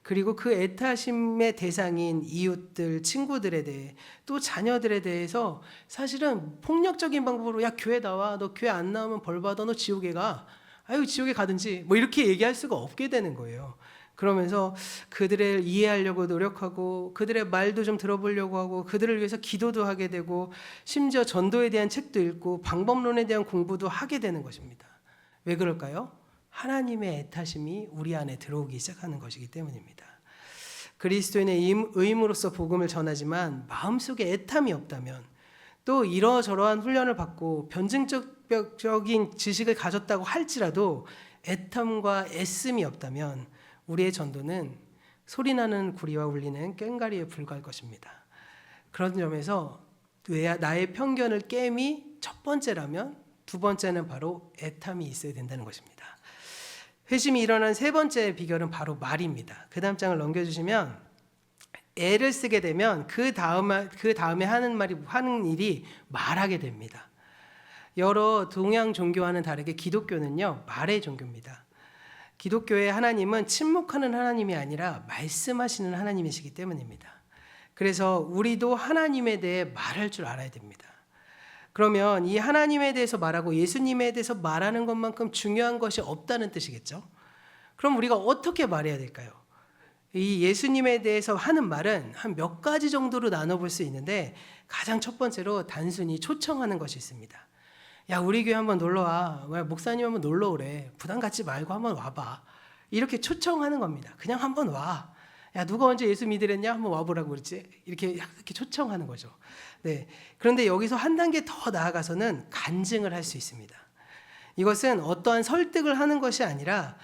Speaker 1: 그리고 그 애타심의 대상인 이웃들, 친구들에 대해 또 자녀들에 대해서 사실은 폭력적인 방법으로 야 교회 나와, 너 교회 안 나오면 벌 받아, 너 지옥에 가, 아유 지옥에 가든지 뭐 이렇게 얘기할 수가 없게 되는 거예요. 그러면서 그들을 이해하려고 노력하고 그들의 말도 좀 들어보려고 하고 그들을 위해서 기도도 하게 되고 심지어 전도에 대한 책도 읽고 방법론에 대한 공부도 하게 되는 것입니다. 왜 그럴까요? 하나님의 애타심이 우리 안에 들어오기 시작하는 것이기 때문입니다. 그리스도인의 의무로서 복음을 전하지만 마음속에 애탐이 없다면 또 이러저러한 훈련을 받고 변증적인 지식을 가졌다고 할지라도 애탐과 애씀이 없다면 우리의 전도는 소리나는 구리와 울리는 꽹과리에 불과할 것입니다. 그런 점에서 나의 편견을 깨미 첫 번째라면 두 번째는 바로 애탐이 있어야 된다는 것입니다. 회심이 일어난 세 번째 비결은 바로 말입니다. 그 다음 장을 넘겨주시면 애를 쓰게 되면 그 다음에 하는 일이 말하게 됩니다. 여러 동양 종교와는 다르게 기독교는요 말의 종교입니다. 기독교의 하나님은 침묵하는 하나님이 아니라 말씀하시는 하나님이시기 때문입니다. 그래서 우리도 하나님에 대해 말할 줄 알아야 됩니다. 그러면 이 하나님에 대해서 말하고 예수님에 대해서 말하는 것만큼 중요한 것이 없다는 뜻이겠죠. 그럼 우리가 어떻게 말해야 될까요? 이 예수님에 대해서 하는 말은 한 몇 가지 정도로 나눠볼 수 있는데 가장 첫 번째로 단순히 초청하는 것이 있습니다. 야 우리 교회 한번 놀러와, 목사님 한번 놀러 오래, 부담 갖지 말고 한번 와봐, 이렇게 초청하는 겁니다. 그냥 한번 와. 야 누가 언제 예수 믿으랬냐, 한번 와보라고 그랬지, 이렇게 초청하는 거죠. 네. 그런데 여기서 한 단계 더 나아가서는 간증을 할 수 있습니다. 이것은 어떠한 설득을 하는 것이 아니라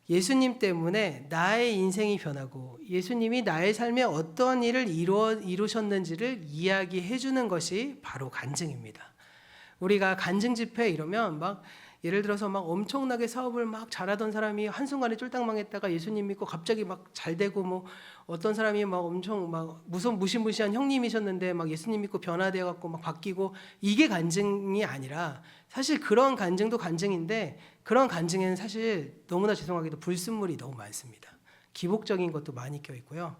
Speaker 1: 예수님 때문에 나의 인생이 변하고 예수님이 나의 삶에 어떠한 일을 이루셨는지를 이야기해 주는 것이 바로 간증입니다. 우리가 간증 집회 이러면 막 예를 들어서 막 엄청나게 사업을 막 잘하던 사람이 한순간에 쫄딱 망했다가 예수님 믿고 갑자기 막 잘 되고, 뭐 어떤 사람이 막 엄청 막 무시무시한 형님이셨는데 막 예수님 믿고 변화되어 갖고 막 바뀌고, 이게 간증이 아니라, 사실 그런 간증도 간증인데 그런 간증에는 사실 너무나 죄송하게도 불순물이 너무 많습니다. 기복적인 것도 많이 껴 있고요.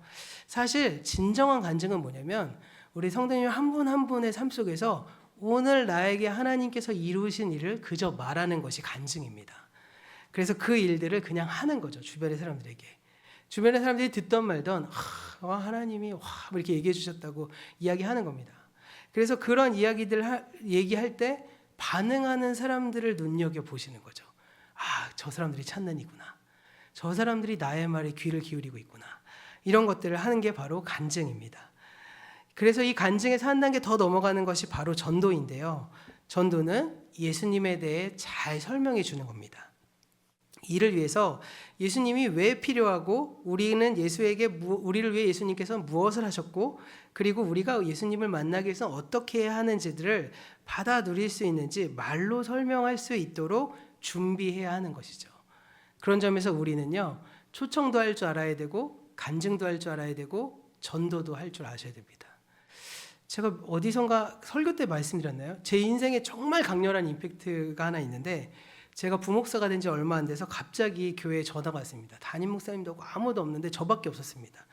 Speaker 1: 사실 진정한 간증은 뭐냐면 우리 성도님 한 분 한 분의 삶 속에서 오늘 나에게 하나님께서 이루신 일을 그저 말하는 것이 간증입니다. 그래서 그 일들을 그냥 하는 거죠. 주변의 사람들에게. 주변의 사람들이 듣던 말던 하나님이 이렇게 얘기해 주셨다고 이야기하는 겁니다. 그래서 그런 이야기들 얘기할 때 반응하는 사람들을 눈여겨보시는 거죠. 저 사람들이 찾는 이구나. 저 사람들이 나의 말에 귀를 기울이고 있구나. 이런 것들을 하는 게 바로 간증입니다. 그래서 이 간증에서 한 단계 더 넘어가는 것이 바로 전도인데요. 전도는 예수님에 대해 잘 설명해 주는 겁니다. 이를 위해서 예수님이 왜 필요하고 우리를 위해 예수님께서 무엇을 하셨고, 그리고 우리가 예수님을 만나기 위해서 어떻게 해야 하는지들을 받아 누릴 수 있는지 말로 설명할 수 있도록 준비해야 하는 것이죠. 그런 점에서 우리는요, 초청도 할 줄 알아야 되고 간증도 할 줄 알아야 되고 전도도 할 줄 아셔야 됩니다. 제가 어디선가 설교 때 말씀드렸나요? 제 인생에 정말 강렬한 임팩트가 하나 있는데, 제가 부목사가 된 지 얼마 안 돼서 갑자기 교회에 전화가 왔습니다. 담임 목사님도 없고 아무도 없는데 저밖에 없었습니다.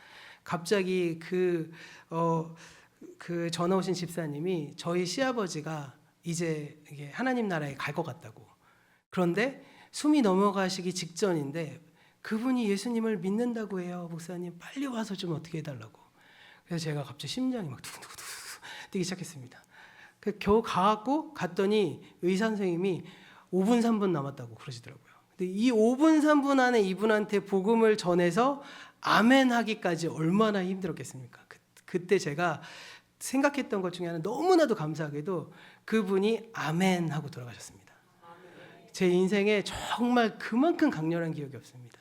Speaker 1: 갑자기 그 전화 오신 집사님이 저희 시아버지가 이제 하나님 나라에 갈 것 같다고. 그런데 숨이 넘어가시기 직전인데 그분이 예수님을 믿는다고 해요. 목사님 빨리 와서 좀 어떻게 해달라고. 그래서 제가 갑자기 심장이 막 두근두근 뛰기 시작했습니다. 겨우 갔더니 의사 선생님이 5분 3분 남았다고 그러시더라고요. 근데 이 5분 3분 안에 이분한테 복음을 전해서 아멘 하기까지 얼마나 힘들었겠습니까? 그때 제가 생각했던 것 중에 하나, 너무나도 감사하게도 그분이 아멘 하고 돌아가셨습니다. 제 인생에 정말 그만큼 강렬한 기억이 없습니다.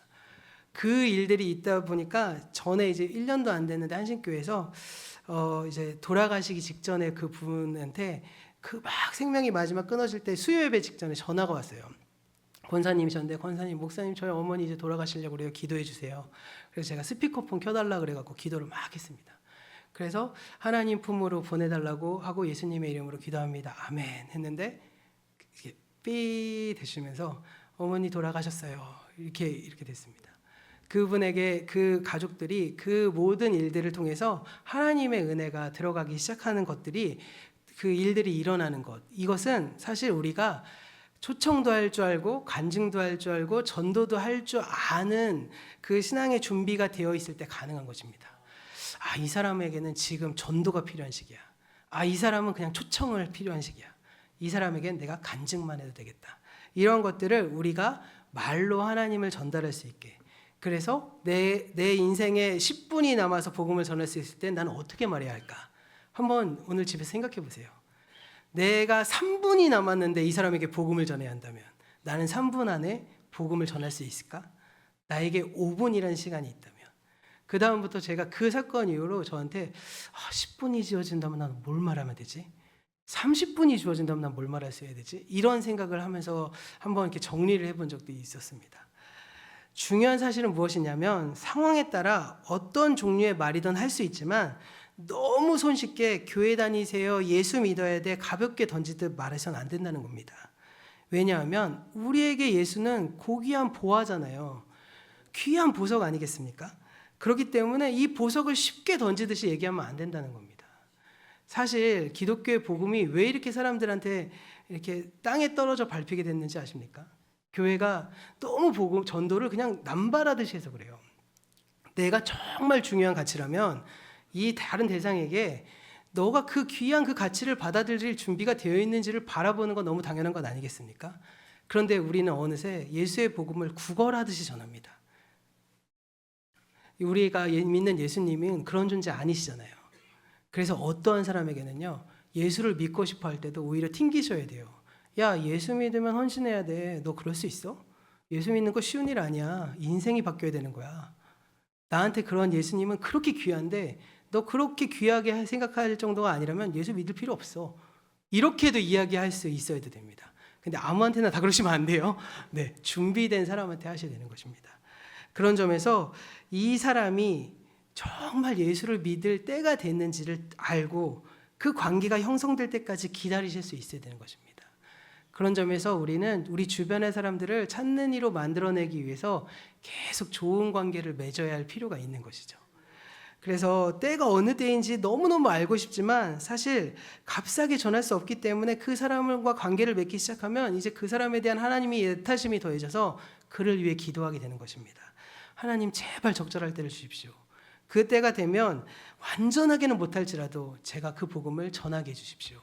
Speaker 1: 그 일들이 있다 보니까 전에 이제 1년도 안 됐는데 한신교회에서 이제 돌아가시기 직전에 그 분한테 그 막 생명이 마지막 끊어질 때 수요 예배 직전에 전화가 왔어요. 권사님이셨는데, 권사님, 목사님, 저희 어머니 이제 돌아가시려고 그래요. 기도해 주세요. 그래서 제가 스피커폰 켜달라 그래갖고 기도를 막 했습니다. 그래서 하나님 품으로 보내달라고 하고 예수님의 이름으로 기도합니다. 아멘 했는데 이렇게 삐 되시면서 어머니 돌아가셨어요. 이렇게 됐습니다. 그분에게 그 가족들이 그 모든 일들을 통해서 하나님의 은혜가 들어가기 시작하는 것들이, 그 일들이 일어나는 것, 이것은 사실 우리가 초청도 할 줄 알고 간증도 할 줄 알고 전도도 할 줄 아는 그 신앙의 준비가 되어 있을 때 가능한 것입니다. 아, 이 사람에게는 지금 전도가 필요한 시기야. 아, 이 사람은 그냥 초청을 필요한 시기야. 이 사람에겐 내가 간증만 해도 되겠다. 이런 것들을 우리가 말로 하나님을 전달할 수 있게. 그래서 내 인생에 10분이 남아서 복음을 전할 수 있을 때 나는 어떻게 말해야 할까? 한번 오늘 집에 생각해 보세요. 내가 3분이 남았는데 이 사람에게 복음을 전해야 한다면 나는 3분 안에 복음을 전할 수 있을까? 나에게 5분이라는 시간이 있다면. 그 다음부터 제가 그 사건 이후로 저한테 10분이 주어진다면 나는 뭘 말하면 되지? 30분이 주어진다면 난 뭘 말할 수 해야 되지? 이런 생각을 하면서 한번 이렇게 정리를 해본 적도 있었습니다. 중요한 사실은 무엇이냐면, 상황에 따라 어떤 종류의 말이든 할 수 있지만 너무 손쉽게 교회 다니세요, 예수 믿어야 돼, 가볍게 던지듯 말해서는 안 된다는 겁니다. 왜냐하면 우리에게 예수는 고귀한 보화잖아요. 귀한 보석 아니겠습니까? 그렇기 때문에 이 보석을 쉽게 던지듯이 얘기하면 안 된다는 겁니다. 사실 기독교의 복음이 왜 이렇게 사람들한테 이렇게 땅에 떨어져 밟히게 됐는지 아십니까? 교회가 너무 복음 전도를 그냥 남발하듯이 해서 그래요. 내가 정말 중요한 가치라면 이 다른 대상에게 너가 그 귀한 그 가치를 받아들일 준비가 되어 있는지를 바라보는 건 너무 당연한 것 아니겠습니까? 그런데 우리는 어느새 예수의 복음을 구걸하듯이 전합니다. 우리가 믿는 예수님은 그런 존재 아니시잖아요. 그래서 어떠한 사람에게는요, 예수를 믿고 싶어 할 때도 오히려 튕기셔야 돼요. 야, 예수 믿으면 헌신해야 돼. 너 그럴 수 있어? 예수 믿는 거 쉬운 일 아니야. 인생이 바뀌어야 되는 거야. 나한테 그런 예수님은 그렇게 귀한데 너 그렇게 귀하게 생각할 정도가 아니라면 예수 믿을 필요 없어. 이렇게도 이야기할 수 있어야 됩니다. 근데 아무한테나 다 그러시면 안 돼요. 네, 준비된 사람한테 하셔야 되는 것입니다. 그런 점에서 이 사람이 정말 예수를 믿을 때가 됐는지를 알고 그 관계가 형성될 때까지 기다리실 수 있어야 되는 것입니다. 그런 점에서 우리는 우리 주변의 사람들을 찾는 이로 만들어내기 위해서 계속 좋은 관계를 맺어야 할 필요가 있는 것이죠. 그래서 때가 어느 때인지 너무너무 알고 싶지만 사실 값싸게 전할 수 없기 때문에 그 사람과 관계를 맺기 시작하면 이제 그 사람에 대한 하나님의 애타심이 더해져서 그를 위해 기도하게 되는 것입니다. 하나님, 제발 적절할 때를 주십시오. 그 때가 되면 완전하게는 못할지라도 제가 그 복음을 전하게 해주십시오.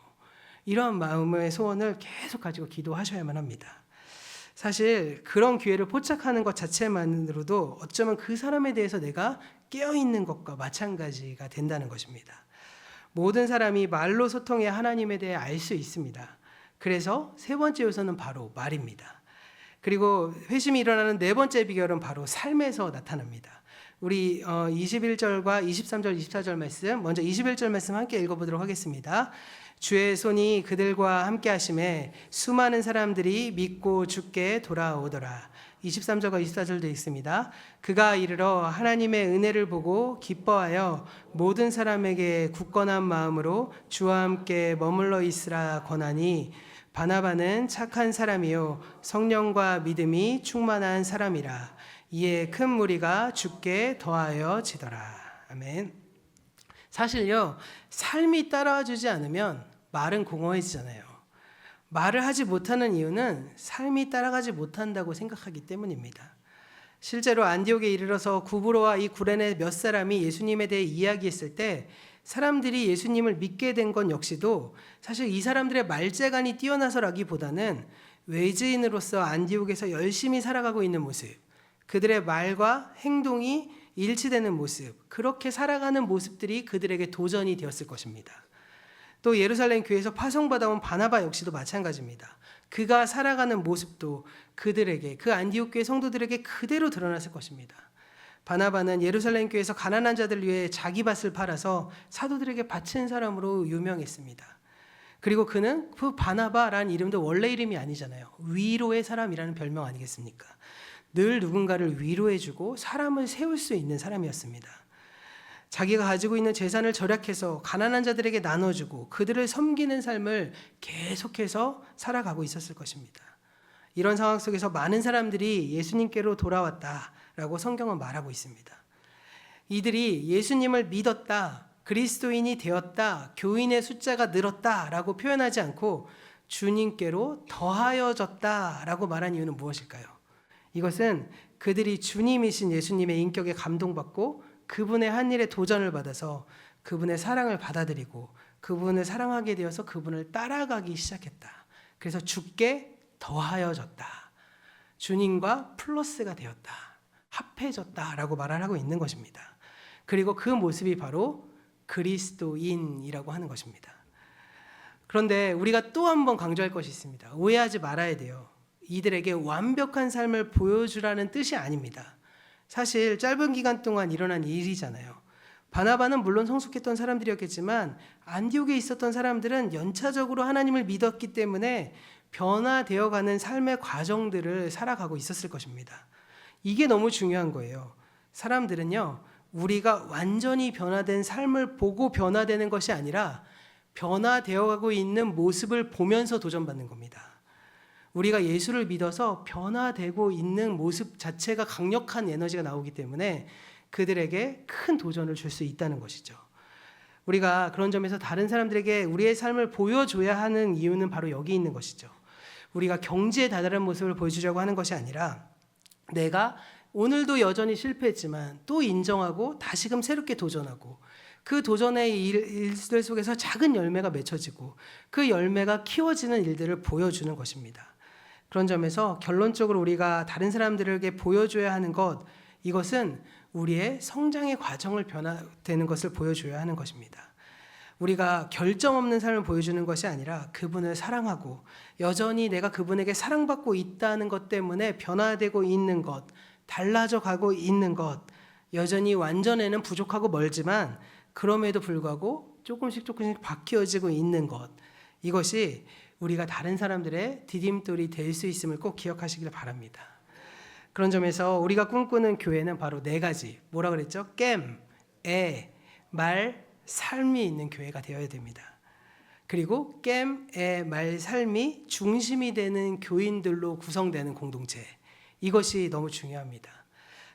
Speaker 1: 이러한 마음의 소원을 계속 가지고 기도하셔야만 합니다. 사실 그런 기회를 포착하는 것 자체만으로도 어쩌면 그 사람에 대해서 내가 깨어있는 것과 마찬가지가 된다는 것입니다. 모든 사람이 말로 소통해야 하나님에 대해 알 수 있습니다. 그래서 세 번째 요소는 바로 말입니다. 그리고 회심이 일어나는 네 번째 비결은 바로 삶에서 나타납니다. 우리 21절과 23절, 24절 말씀, 먼저 21절 말씀 함께 읽어보도록 하겠습니다. 주의 손이 그들과 함께 하심에 수많은 사람들이 믿고 주께 돌아오더라. 23절과 24절도 있습니다. 그가 이르러 하나님의 은혜를 보고 기뻐하여 모든 사람에게 굳건한 마음으로 주와 함께 머물러 있으라 권하니, 바나바는 착한 사람이요 성령과 믿음이 충만한 사람이라. 이에 큰 무리가 주께 더하여 지더라. 아멘. 사실요, 삶이 따라와 주지 않으면 말은 공허해지잖아요. 말을 하지 못하는 이유는 삶이 따라가지 못한다고 생각하기 때문입니다. 실제로 안디옥에 이르러서 구브로와 이 구레네 몇 사람이 예수님에 대해 이야기했을 때 사람들이 예수님을 믿게 된 건 역시도 사실 이 사람들의 말재간이 뛰어나서라기보다는 외지인으로서 안디옥에서 열심히 살아가고 있는 모습, 그들의 말과 행동이 일치되는 모습, 그렇게 살아가는 모습들이 그들에게 도전이 되었을 것입니다. 또 예루살렘 교회에서 파송받아온 바나바 역시도 마찬가지입니다. 그가 살아가는 모습도 그들에게, 그 안디옥 교회 성도들에게 그대로 드러났을 것입니다. 바나바는 예루살렘 교회에서 가난한 자들 위해 자기 밭을 팔아서 사도들에게 바친 사람으로 유명했습니다. 그리고 그는 그 바나바라는 이름도 원래 이름이 아니잖아요. 위로의 사람이라는 별명 아니겠습니까? 늘 누군가를 위로해주고 사람을 세울 수 있는 사람이었습니다. 자기가 가지고 있는 재산을 절약해서 가난한 자들에게 나눠주고 그들을 섬기는 삶을 계속해서 살아가고 있었을 것입니다. 이런 상황 속에서 많은 사람들이 예수님께로 돌아왔다라고 성경은 말하고 있습니다. 이들이 예수님을 믿었다, 그리스도인이 되었다, 교인의 숫자가 늘었다라고 표현하지 않고 주님께로 더하여졌다라고 말한 이유는 무엇일까요? 이것은 그들이 주님이신 예수님의 인격에 감동받고 그분의 한 일에 도전을 받아서 그분의 사랑을 받아들이고 그분을 사랑하게 되어서 그분을 따라가기 시작했다. 그래서 주께 더하여졌다. 주님과 플러스가 되었다. 합해졌다라고 말을 하고 있는 것입니다. 그리고 그 모습이 바로 그리스도인이라고 하는 것입니다. 그런데 우리가 또 한 번 강조할 것이 있습니다. 오해하지 말아야 돼요. 이들에게 완벽한 삶을 보여주라는 뜻이 아닙니다. 사실 짧은 기간 동안 일어난 일이잖아요. 바나바는 물론 성숙했던 사람들이었겠지만 안디옥에 있었던 사람들은 연차적으로 하나님을 믿었기 때문에 변화되어가는 삶의 과정들을 살아가고 있었을 것입니다. 이게 너무 중요한 거예요. 사람들은요, 우리가 완전히 변화된 삶을 보고 변화되는 것이 아니라 변화되어가고 있는 모습을 보면서 도전받는 겁니다. 우리가 예수를 믿어서 변화되고 있는 모습 자체가 강력한 에너지가 나오기 때문에 그들에게 큰 도전을 줄 수 있다는 것이죠. 우리가 그런 점에서 다른 사람들에게 우리의 삶을 보여줘야 하는 이유는 바로 여기 있는 것이죠. 우리가 경지에 다다른 모습을 보여주려고 하는 것이 아니라 내가 오늘도 여전히 실패했지만 또 인정하고 다시금 새롭게 도전하고 그 도전의 일들 속에서 작은 열매가 맺혀지고 그 열매가 키워지는 일들을 보여주는 것입니다. 그런 점에서 결론적으로 우리가 다른 사람들에게 보여줘야 하는 것, 이것은 우리의 성장의 과정을 변화되는 것을 보여줘야 하는 것입니다. 우리가 결점 없는 삶을 보여주는 것이 아니라 그분을 사랑하고 여전히 내가 그분에게 사랑받고 있다는 것 때문에 변화되고 있는 것, 달라져 가고 있는 것, 여전히 완전에는 부족하고 멀지만 그럼에도 불구하고 조금씩 바뀌어지고 있는 것, 이것이 우리가 다른 사람들의 디딤돌이 될 수 있음을 꼭 기억하시길 바랍니다. 그런 점에서 우리가 꿈꾸는 교회는 바로 네 가지, 뭐라 그랬죠? 깸, 애, 말, 삶이 있는 교회가 되어야 됩니다. 그리고 깸, 애, 말, 삶이 중심이 되는 교인들로 구성되는 공동체, 이것이 너무 중요합니다.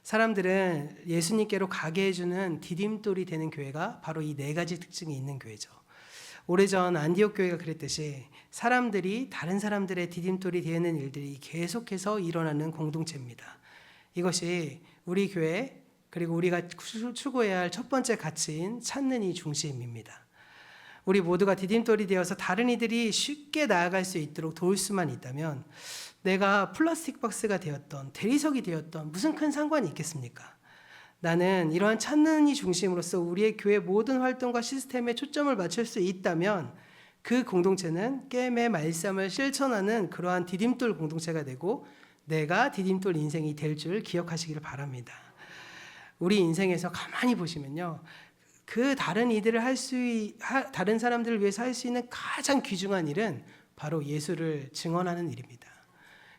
Speaker 1: 사람들은 예수님께로 가게 해주는 디딤돌이 되는 교회가 바로 이 네 가지 특징이 있는 교회죠. 오래전 안디옥 교회가 그랬듯이 사람들이 다른 사람들의 디딤돌이 되는 일들이 계속해서 일어나는 공동체입니다. 이것이 우리 교회 그리고 우리가 추구해야 할 첫 번째 가치인 찾는 이 중심입니다. 우리 모두가 디딤돌이 되어서 다른 이들이 쉽게 나아갈 수 있도록 도울 수만 있다면 내가 플라스틱 박스가 되었던 대리석이 되었던 무슨 큰 상관이 있겠습니까? 나는 이러한 찾는 이 중심으로서 우리의 교회 모든 활동과 시스템에 초점을 맞출 수 있다면 그 공동체는 깸의 말씀을 실천하는 그러한 디딤돌 공동체가 되고 내가 디딤돌 인생이 될 줄 기억하시기를 바랍니다. 우리 인생에서 가만히 보시면요, 그 다른 이들을 다른 사람들을 위해서 할 수 있는 가장 귀중한 일은 바로 예수를 증언하는 일입니다.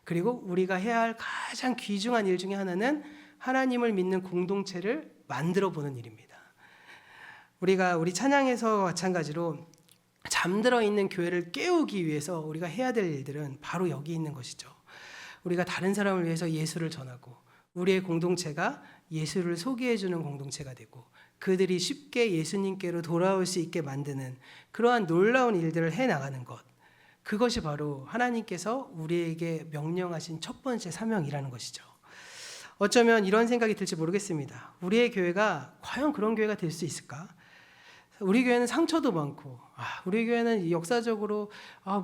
Speaker 1: 그리고 우리가 해야 할 가장 귀중한 일 중에 하나는 하나님을 믿는 공동체를 만들어 보는 일입니다. 우리 찬양에서 마찬가지로 잠들어 있는 교회를 깨우기 위해서 우리가 해야 될 일들은 바로 여기 있는 것이죠. 우리가 다른 사람을 위해서 예수를 전하고 우리의 공동체가 예수를 소개해 주는 공동체가 되고 그들이 쉽게 예수님께로 돌아올 수 있게 만드는 그러한 놀라운 일들을 해나가는 것, 그것이 바로 하나님께서 우리에게 명령하신 첫 번째 사명이라는 것이죠. 어쩌면 이런 생각이 들지 모르겠습니다. 우리의 교회가 과연 그런 교회가 될 수 있을까? 우리 교회는 상처도 많고, 우리 교회는 역사적으로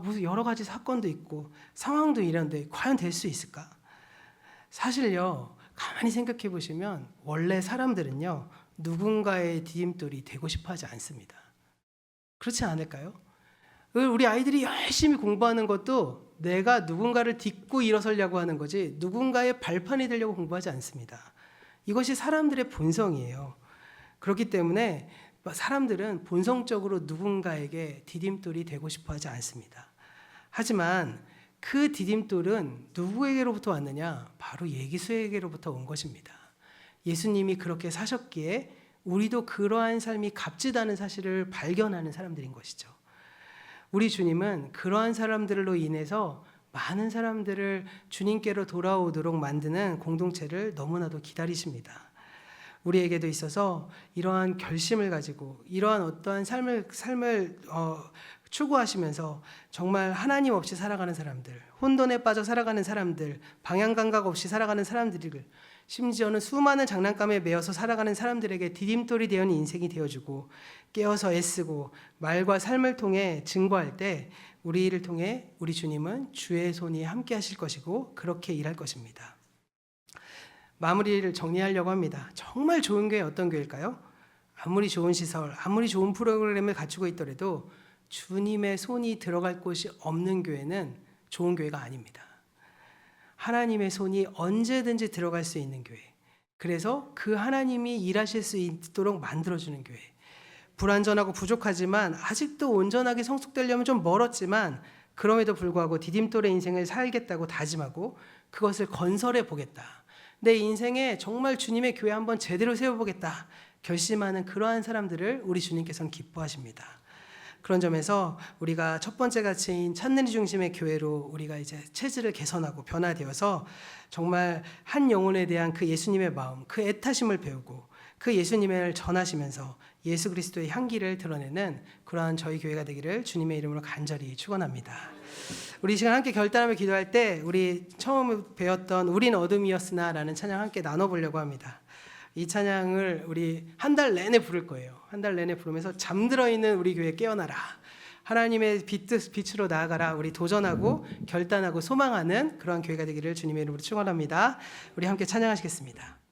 Speaker 1: 무슨 여러 가지 사건도 있고 상황도 이런데 과연 될 수 있을까? 사실요, 가만히 생각해 보시면 원래 사람들은요, 누군가의 디딤돌이 되고 싶어 하지 않습니다. 그렇지 않을까요? 우리 아이들이 열심히 공부하는 것도 내가 누군가를 딛고 일어서려고 하는 거지 누군가의 발판이 되려고 공부하지 않습니다. 이것이 사람들의 본성이에요. 그렇기 때문에 사람들은 본성적으로 누군가에게 디딤돌이 되고 싶어 하지 않습니다. 하지만 그 디딤돌은 누구에게로부터 왔느냐? 바로 예수에게로부터 온 것입니다. 예수님이 그렇게 사셨기에 우리도 그러한 삶이 값지다는 사실을 발견하는 사람들인 것이죠. 우리 주님은 그러한 사람들로 인해서 많은 사람들을 주님께로 돌아오도록 만드는 공동체를 너무나도 기다리십니다. 우리에게도 있어서 이러한 결심을 가지고 이러한 어떠한 삶을 추구하시면서 정말 하나님 없이 살아가는 사람들, 혼돈에 빠져 살아가는 사람들, 방향 감각 없이 살아가는 사람들을, 심지어는 수많은 장난감에 매여서 살아가는 사람들에게 디딤돌이 되는 인생이 되어주고 깨어서 애쓰고 말과 삶을 통해 증거할 때 우리를 통해 우리 주님은 주의 손이 함께 하실 것이고 그렇게 일할 것입니다. 마무리를 정리하려고 합니다. 정말 좋은 교회 어떤 교회일까요? 아무리 좋은 시설, 아무리 좋은 프로그램을 갖추고 있더라도 주님의 손이 들어갈 곳이 없는 교회는 좋은 교회가 아닙니다. 하나님의 손이 언제든지 들어갈 수 있는 교회. 그래서 그 하나님이 일하실 수 있도록 만들어주는 교회. 불완전하고 부족하지만 아직도 온전하게 성숙되려면 좀 멀었지만 그럼에도 불구하고 디딤돌의 인생을 살겠다고 다짐하고 그것을 건설해 보겠다. 내 인생에 정말 주님의 교회 한번 제대로 세워보겠다. 결심하는 그러한 사람들을 우리 주님께서는 기뻐하십니다. 그런 점에서 우리가 첫 번째 가치인 찾는 이 중심의 교회로 우리가 이제 체질을 개선하고 변화되어서 정말 한 영혼에 대한 그 예수님의 마음, 그 애타심을 배우고 그 예수님을 전하시면서 예수 그리스도의 향기를 드러내는 그러한 저희 교회가 되기를 주님의 이름으로 간절히 축원합니다. 우리 시간 함께 결단하며 기도할 때 우리 처음 배웠던 우린 어둠이었으나 라는 찬양 함께 나눠보려고 합니다. 이 찬양을 우리 한 달 내내 부를 거예요. 한 달 내내 부르면서 잠들어 있는 우리 교회 깨어나라. 하나님의 빛으로 나아가라. 우리 도전하고 결단하고 소망하는 그러한 교회가 되기를 주님의 이름으로 축원합니다. 우리 함께 찬양하시겠습니다.